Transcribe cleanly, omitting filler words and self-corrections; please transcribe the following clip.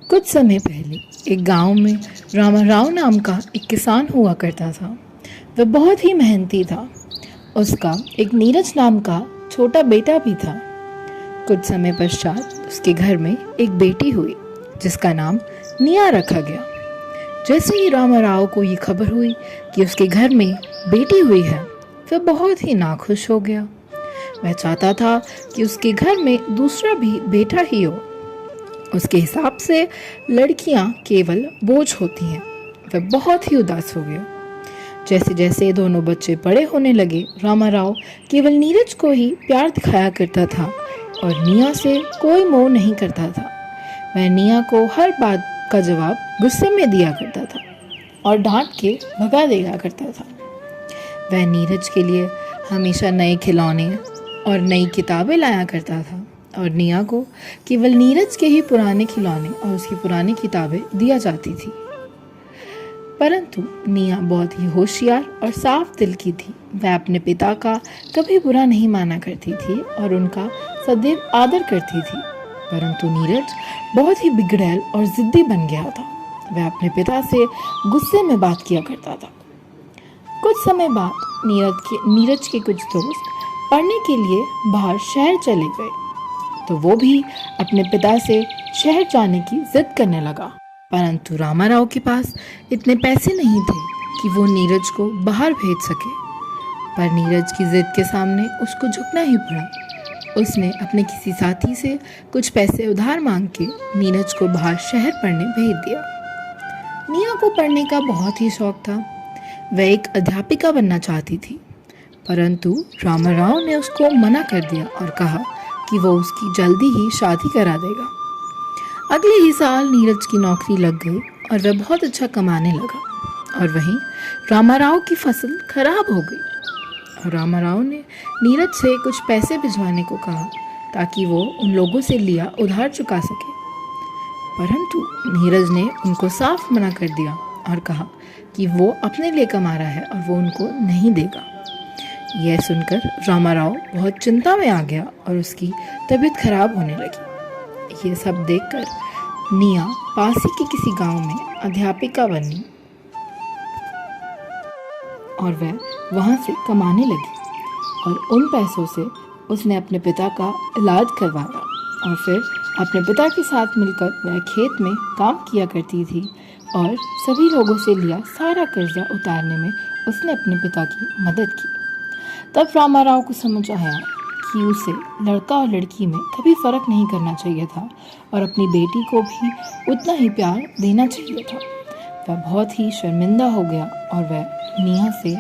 कुछ समय पहले एक गांव में रामाराव नाम का एक किसान हुआ करता था। वह बहुत ही मेहनती था। उसका एक नीरज नाम का छोटा बेटा भी था। कुछ समय पश्चात उसके घर में एक बेटी हुई जिसका नाम निया रखा गया। जैसे ही रामाराव को ये खबर हुई कि उसके घर में बेटी हुई है, वह बहुत ही नाखुश हो गया। वह चाहता था कि उसके घर में दूसरा भी बेटा ही हो। उसके हिसाब से लड़कियां केवल बोझ होती हैं। वह बहुत ही उदास हो गया। जैसे जैसे दोनों बच्चे बड़े होने लगे, रामाराव केवल नीरज को ही प्यार दिखाया करता था और निया से कोई मोह नहीं करता था। वह निया को हर बात का जवाब गुस्से में दिया करता था और डांट के भगा दिया करता था। वह नीरज के लिए हमेशा नए खिलौने और नई किताबें लाया करता था और निया को केवल नीरज के ही पुराने खिलौने और उसकी पुरानी किताबें दिया जाती थी। परंतु निया बहुत ही होशियार और साफ दिल की थी। वह अपने पिता का कभी बुरा नहीं माना करती थी और उनका सदैव आदर करती थी। परंतु नीरज बहुत ही बिगड़ैल और जिद्दी बन गया था। वह अपने पिता से गुस्से में बात किया करता था। कुछ समय बाद नीरज के कुछ दोस्त पढ़ने के लिए बाहर शहर चले गए, तो वो भी अपने पिता से शहर जाने की जिद करने लगा। परंतु रामाराव के पास इतने पैसे नहीं थे कि वो नीरज को बाहर भेज सके। पर नीरज की जिद के सामने उसको झुकना ही पड़ा। उसने अपने किसी साथी से कुछ पैसे उधार मांग के नीरज को बाहर शहर पढ़ने भेज दिया। निया को पढ़ने का बहुत ही शौक था। वह एक अध्यापिका बनना चाहती थी, परंतु रामाराव ने उसको मना कर दिया और कहा कि वो उसकी जल्दी ही शादी करा देगा। अगले ही साल नीरज की नौकरी लग गई और वह बहुत अच्छा कमाने लगा। और वहीं रामाराव की फसल खराब हो गई और रामाराव ने नीरज से कुछ पैसे भिजवाने को कहा ताकि वो उन लोगों से लिया उधार चुका सके। परंतु नीरज ने उनको साफ मना कर दिया और कहा कि वो अपने लिए कमा रहा है और वो उनको नहीं देगा। यह सुनकर रामाराव बहुत चिंता में आ गया और उसकी तबीयत खराब होने लगी। ये सब देखकर निया पास ही के किसी गांव में अध्यापिका बनी और वह वहां से कमाने लगी और उन पैसों से उसने अपने पिता का इलाज करवाया और फिर अपने पिता के साथ मिलकर वह खेत में काम किया करती थी और सभी लोगों से लिया सारा कर्जा उतारने में उसने अपने पिता की मदद की। तब रामाराव को समझ आया कि उसे लड़का और लड़की में कभी फर्क नहीं करना चाहिए था और अपनी बेटी को भी उतना ही प्यार देना चाहिए था। वह बहुत ही शर्मिंदा हो गया और वह निया से